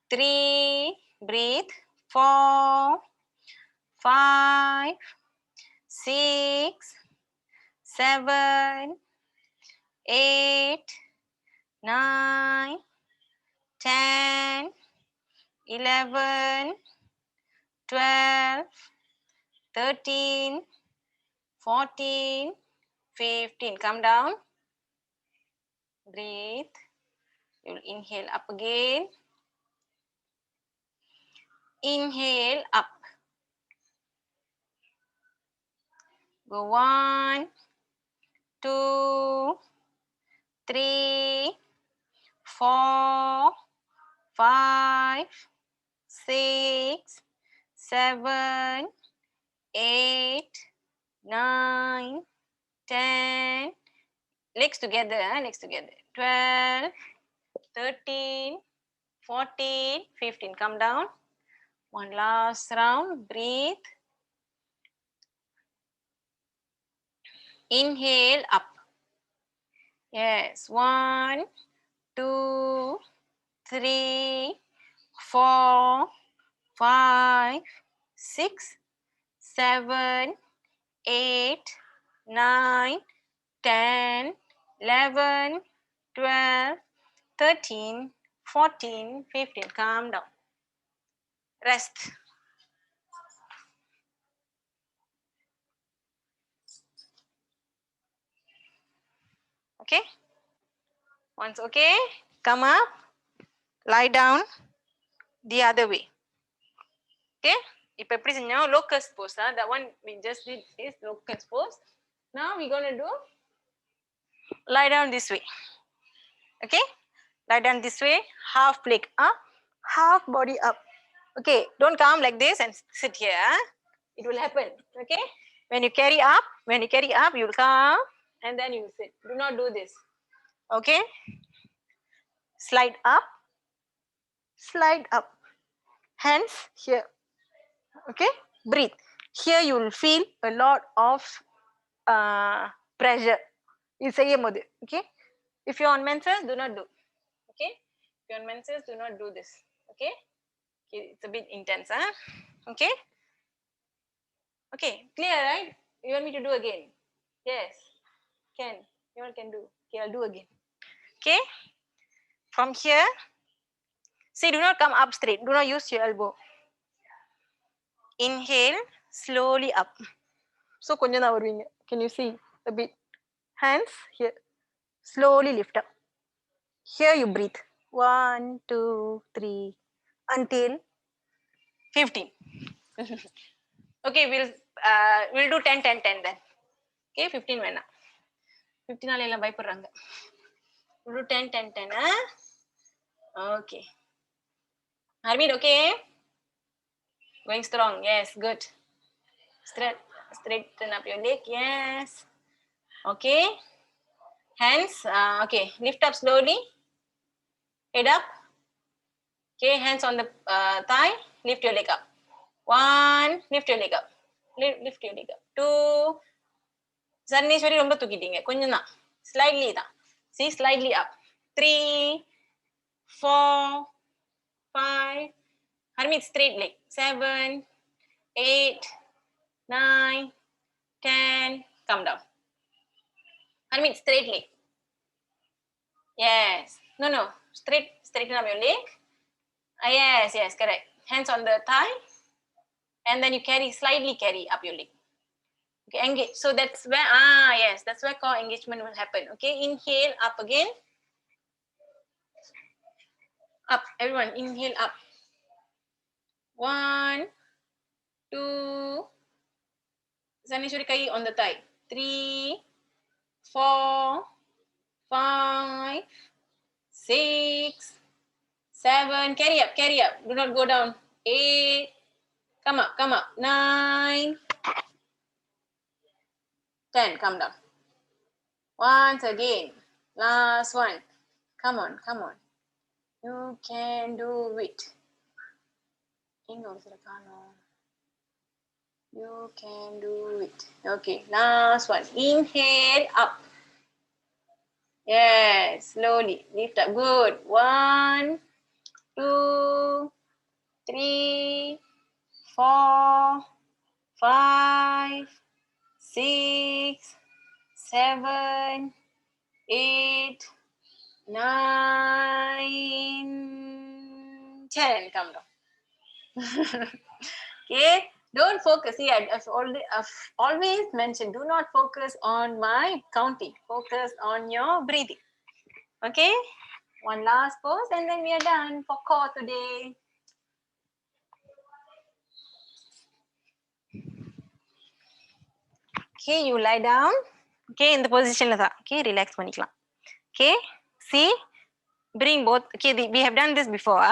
3. Breathe. 4, 5, 6, 7, 8, 9, 10, 11, 12, 13, 14, 15. Come down. Breathe. You will inhale up again. Inhale up. Go 1, 2, 3, 4, 5, 6, 7, 8, 9, 10. Legs together, legs together. 12, 13, 14, 15. Come down. One last round. Breathe. Inhale up. Yes. 1, 2, 3, 4, 5, 6, 7, 8, 9, 10, 11, 12, 13, 14, 15. Calm down. Rest. Okay. Once okay, come up, lie down the other way. Okay. இப்போ எப்படி செஞ்சோம் locust pose. That one we just did is locust pose. Now we're going to do lie down this way. Okay. Lie down this way, half leg up, half body up. Okay. Don't come like this and sit here. It will happen. Okay. When you carry up, you will come and then you will sit. Do not do this. Okay. Slide up, slide up. Hands here. Okay. Breathe. Here you will feel a lot of pressure. Okay. If you're on menses, do not do. Okay. If you're on menses, do not do this. Okay. It's a bit intense. Okay. Okay. Clear, right? You want me to do again? Yes. Can. You all can do. Okay, I'll do again. Okay. From here, see, do not come up straight. Do not use your elbow. Inhale, slowly up. So, can you see a bit? Hands here. Slowly lift up. Here you breathe. 1, 2, 3 until 15. Okay, we'll do 10, 10, 10 then. Okay, 15 வேணாம். 15 நாள் எல்லாம் பயப்படுறாங்க. We'll do 10, 10, 10. Okay. Harmeet, okay? Going strong. Yes, good. Straighten up your leg. Yes. Okay. Hands. Okay. Lift up slowly. Head up. Okay. Hands on the thigh. Lift your leg up. 1. Lift your leg up. Lift your leg up. 2. Sarneshwari romba தூக்கிட்டீங்க கொஞ்சம் தான். Slightly தான். See, slightly up. 3, 4, 5. Harmeet, straight leg. 7, 8, 9, 10. Come down. Harmeet, straight leg. Yes. No. Straighten up your leg. Yes, correct. Hands on the thigh. And then you slightly carry up your leg. Okay, engage. So that's where, yes, that's where core engagement will happen. Okay, inhale, up again. Up, everyone, inhale, up. 1, 2, Saneshwari Kai on the thigh. 3, 4, 5, 6, 7. Carry up. Do not go down. 8. Come up. 9. 10. Come down. Once again. Last one. Come on. You can do it. You can do it. Okay, last one. Inhale, up. Yes, slowly. Lift up. Good. 1, 2, 3, 4, 5, 6, 7, 8, 9, 10. Come down. Okay, don't focus. See, I've always mentioned, do not focus on my counting. Focus on your breathing. Okay, one last pose and then we are done for core today. Okay, you lie down. Okay, in the position. Okay, relax panikalam. Okay, see, bring both. Okay, we have done this before.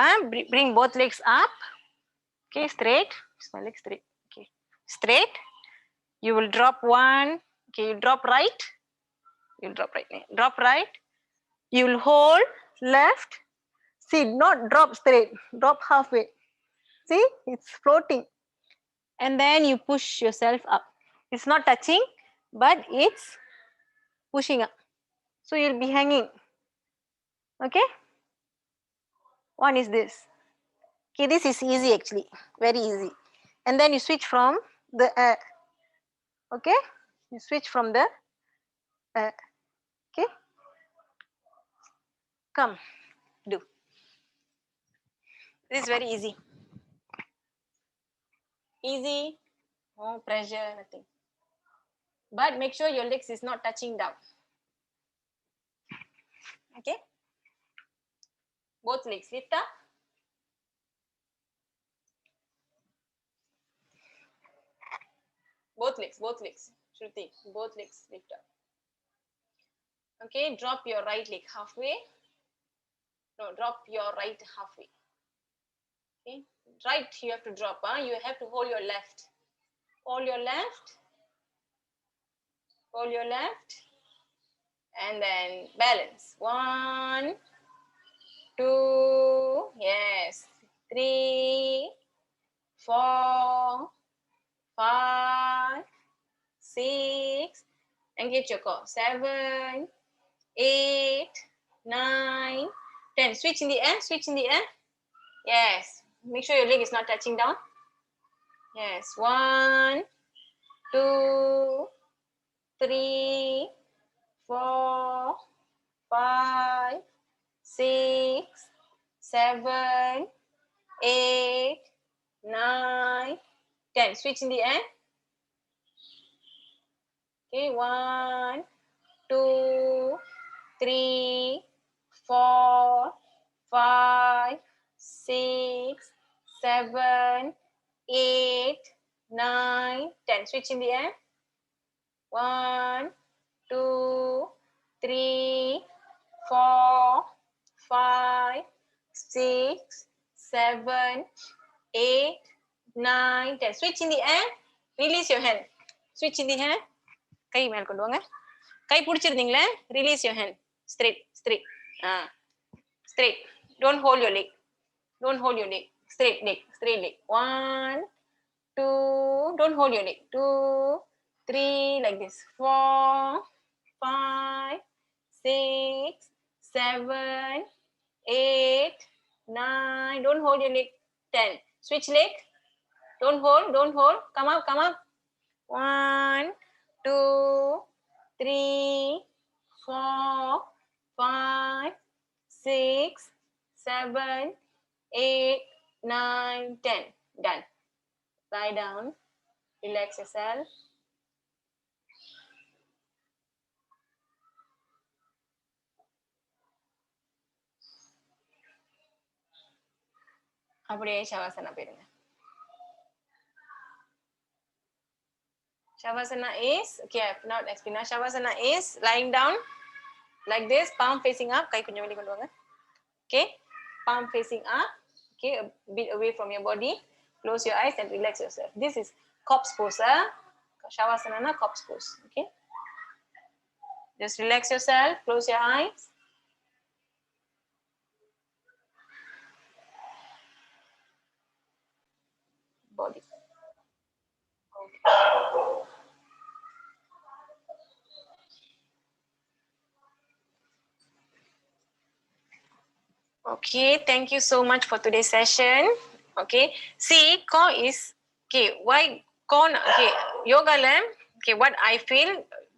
Bring both legs up. Okay, straight. My leg straight. Okay, straight. You will drop one. Okay, you drop right. You'll drop right. Drop right. You will hold left. See, not drop straight. Drop halfway. See, it's floating. And then you push yourself up. It's not touching, but it's pushing up. So you'll be hanging. Okay? One is this. Okay, this is easy actually. Very easy. And then you switch from the air. Okay? You switch from the air. Okay? Come, do. This is very easy. Easy, no pressure, nothing. But make sure your legs is not touching down. Okay? Both legs lift up. Both legs, Shruti, both legs lift up. Okay, drop your right leg halfway. No, drop your right halfway. Okay, right you have to drop. You have to hold your left. Hold your left. Hold your left. And then balance. 1, 2, yes. 3, 4, 5, 6. Engage your core. 7, 8, 9, 10. Switch in the air. Yes. Make sure your leg is not touching down. Yes. 1, 2, 3, 4, 5, 6, 7, 8, 9, 10. Switch in the air. Okay. 1, 2, 3, 4, 5, 6, 7, 8, 9, 10. Switch in the air. 1, 2, 3, 4, 5, 6, 7, 8, 9, 10. Switch in the air. Release your hand. Switch in the air. கை மேல் கொண்டு வாங்க. கை பிடிச்சிருந்தீங்களே, release your hand. Straight. Straight. Don't hold your leg. Straight leg. 1, 2, don't hold your leg. 2, 3, like this. 4, 5, 6, 7, 8, 9. Don't hold your leg. 10. Switch leg. Don't hold. Come up. 1, 2, 3, 4, 5, 6, 7, 8, 9, 10. Done. Lie down. Relax yourself. அப்படியே ஷவாசனா போயிருங்க. Shavasana is, okay, I've not explained. Now, Shavasana is lying down like this, palm facing up. Kai konjam veli kondu vaanga. Okay, palm facing up. Okay, a bit away from your body. Close your eyes and relax yourself. This is corpse pose. Shavasana na corpse pose. Okay, just relax yourself. Close your eyes. Body. Okay. Okay, thank you so much for today's session. Okay, see, core is, okay, why core, okay, yoga lamb, okay, what I feel,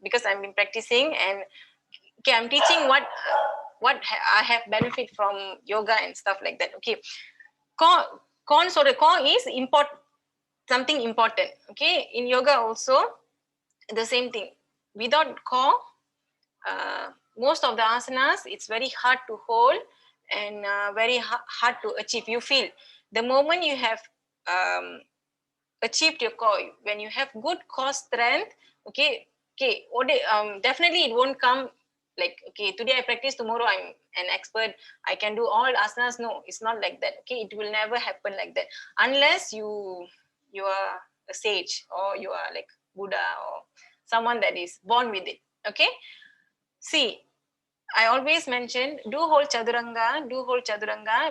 because I've been practicing and, okay, I'm teaching what I have benefit from yoga and stuff like that. Okay, core, so the core is something important. Okay, in yoga also, the same thing. Without core, most of the asanas, it's very hard to hold and very hard to achieve. You feel the moment you have achieved your core, when you have good core strength, okay, definitely it won't come like, okay, today I practice, tomorrow I'm an expert, I can do all asanas. No, it's not like that. Okay, it will never happen like that unless you are a sage or you are like Buddha or someone that is born with it. Okay, see, I always mention do hold Chaduranga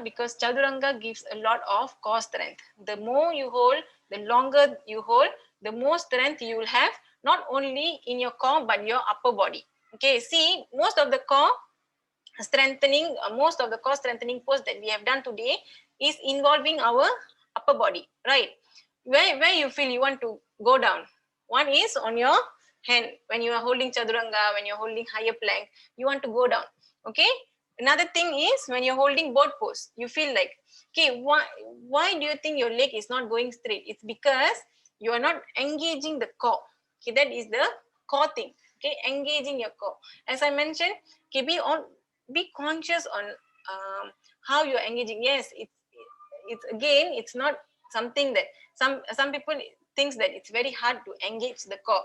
because Chaduranga gives a lot of core strength. The more you hold, the longer you hold, the more strength you will have, not only in your core but your upper body. Okay, see, most of the core strengthening pose that we have done today is involving our upper body, right? Where you feel you want to go down. One is on your hand when you are holding Chaduranga, when you're holding higher plank, you want to go down. Okay. Another thing is when you're holding boat pose, you feel like, okay, why do you think your leg is not going straight? It's because you are not engaging the core. Okay, that is the core thing. Okay, engaging your core. As I mentioned, okay, be conscious on how you're engaging. Yes, it's not something that some people thinks that it's very hard to engage the core.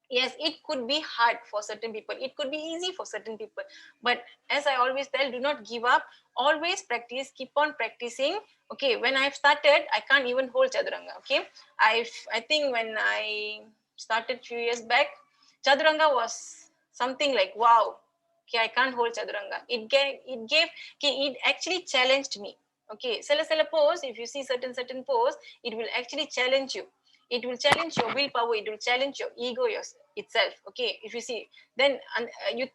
Yes, it could be hard for certain people, it could be easy for certain people, but as I always tell, do not give up, always practice, keep on practicing. Okay, when I've started, I can't even hold Chaduranga. Okay, I think when I started few years back, Chaduranga was something like, wow, okay, I can't hold Chaduranga. It actually challenged me. Okay, Sela pose, if you see certain pose, it will actually challenge you. It will challenge your willpower, it will challenge your ego itself. Okay, if you see, then you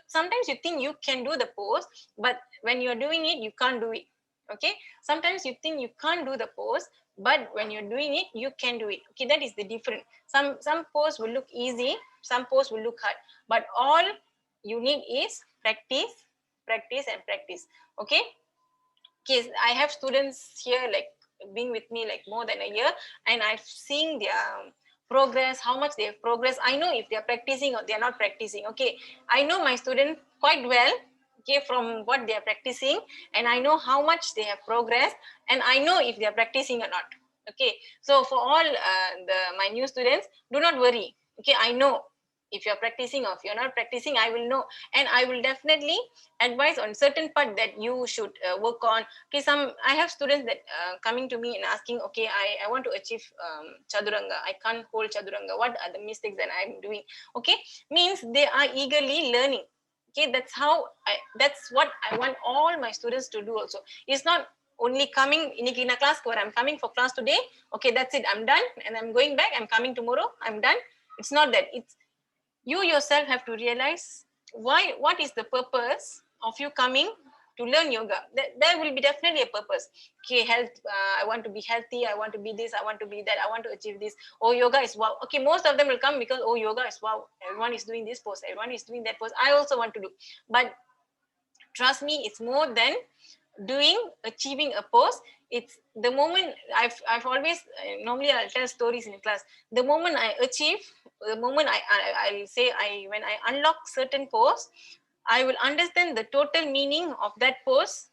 sometimes you think you can do the pose, but when you're doing it, you can't do it. Okay, sometimes you think you can't do the pose, but when you're doing it, you can do it. Okay, that is the difference. Some pose will look easy, some pose will look hard, but all you need is practice, practice and practice. Okay, okay, I have students here like being with me like more than a year, and I've seen their progress, how much they have progressed. I know if they're practicing or they're not practicing. Okay, I know my student quite well, okay, from what they're practicing, and I know how much they have progressed, and I know if they're practicing or not. Okay, so for all my new students, do not worry. Okay, I know if you're practicing or if you're not practicing, I will know, and I will definitely advise on certain part that you should work on. Okay, I have students that coming to me and asking, okay, I want to achieve Chaduranga, I can't hold Chaduranga, what are the mistakes that I'm doing? Okay, means they are eagerly learning. Okay, that's what I want all my students to do also. It's not only coming in a class where I'm coming for class today, okay, that's it, I'm done and I'm going back, I'm coming tomorrow, I'm done. It's not that. It's you yourself have to realize what is the purpose of you coming to learn yoga. There will be definitely a purpose. Okay, health, I want to be healthy, I want to be this, I want to be that, I want to achieve this. Oh, yoga is wow. Okay, most of them will come because, oh, yoga is wow, everyone is doing this pose, everyone is doing that pose, I also want to do. But trust me, it's more than achieving a pose. It's the moment I've always normally I'll tell stories in class. The moment I achieve, the moment I'll say, when I unlock certain pose, I will understand the total meaning of that pose.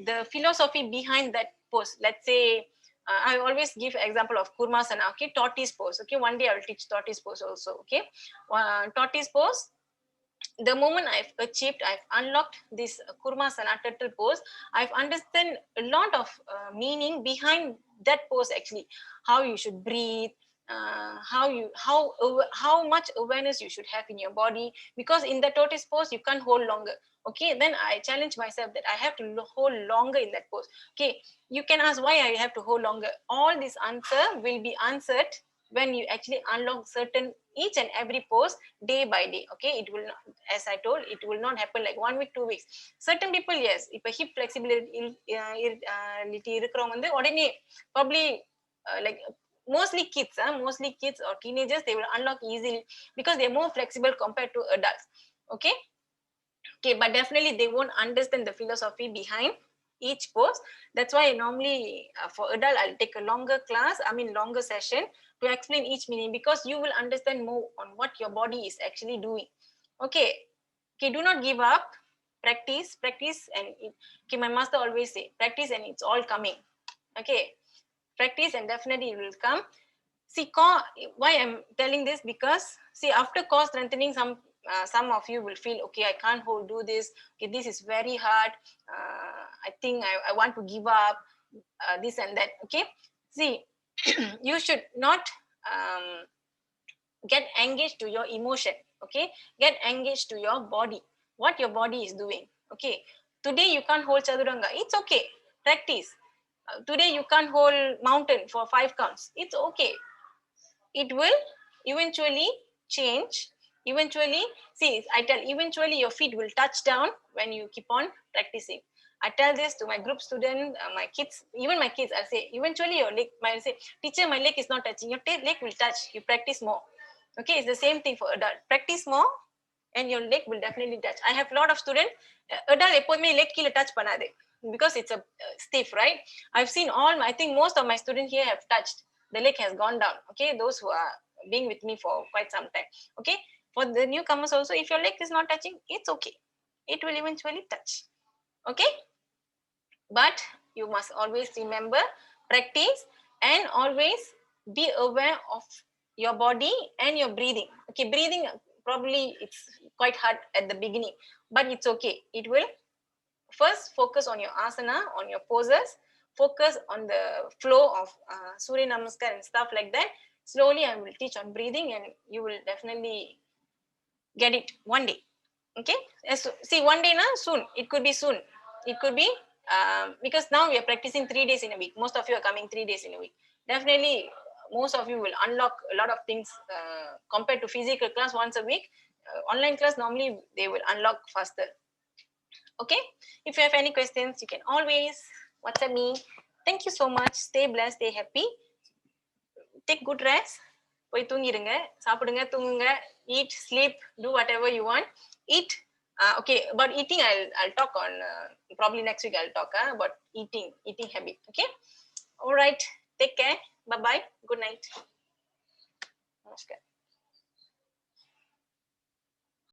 the philosophy behind that pose. Let's say, I always give example of Kurmasana, okay, tortoise pose. Okay, one day I will teach tortoise pose also. Okay, tortoise pose. The moment I've achieved, I've unlocked this Kurmasana turtle pose, I've understand a lot of meaning behind that pose actually. How you should breathe, how much awareness you should have in your body, because in the tortoise pose you can't hold longer. Okay, then I challenge myself that I have to hold longer in that pose. Okay, you can ask why I have to hold longer. All this answer will be answered when you actually unlock certain each and every pose day by day. Okay, it will not, as I told, it will not happen like 1 week 2 weeks. Certain people, yes, if a hip flexibility இருக்கிறவங்க வந்து உடனே probably like mostly kids or teenagers, they will unlock easily because they're more flexible compared to adults. Okay, okay, but definitely they won't understand the philosophy behind each pose. That's why normally for adult I'll take a longer class, longer session to explain each meaning, because you will understand more on what your body is actually doing. Okay, okay, do not give up. Practice and okay, my master always say practice and it's all coming. Okay, practice and definitely it will come. See, why I'm telling this, because see, after core strengthening, some of you will feel, okay, I can't do this. Okay, this is very hard. I think I want to give up. This and that. Okay, see, you should not get engaged to your emotion. Okay, get engaged to your body, what your body is doing. Okay, today you can't hold chaduranga, it's okay, practice. Today you can't hold mountain for 5 counts, it's okay. It will eventually change. Eventually, see, I tell, eventually your feet will touch down when you keep on practicing. I tell this to my group student, my kids, even my kids. I'll say, eventually your leg might say, teacher, my leg is not touching. Your leg will touch. You practice more. Okay, it's the same thing for adult. Practice more, and your leg will definitely touch. I have a lot of students, adult எப்போதுமே leg கீழே touch பண்ணாது, because it's a stiff, right? I've seen I think most of my students here have touched. The leg has gone down. Okay, those who are being with me for quite some time. Okay, for the newcomers also, if your leg is not touching, it's okay. It will eventually touch. Okay, but you must always remember, practice, and always be aware of your body and your breathing. Okay, breathing probably it's quite hard at the beginning, but it's okay. It will first focus on your asana, on your poses, focus on the flow of Surya Namaskar and stuff like that. Slowly I will teach on breathing, and you will definitely get it one day. Okay, see, one day na soon, it could be soon, it could be because now we are practicing 3 days in a week. Most of you are coming 3 days in a week. Definitely most of you will unlock a lot of things compared to physical class once a week. Online class normally they will unlock faster. Okay, if you have any questions, you can always WhatsApp me. Thank you so much. Stay blessed, stay happy, take good rest. போய் தூங்கிடுங்க, சாப்பிடுங்க, தூங்குங்க, eat, sleep, do whatever you want. Eat. Okay, about eating, I'll talk on probably next week. I'll talk about eating habit. Okay, all right. Take care. Bye bye. Good night. Namaskar.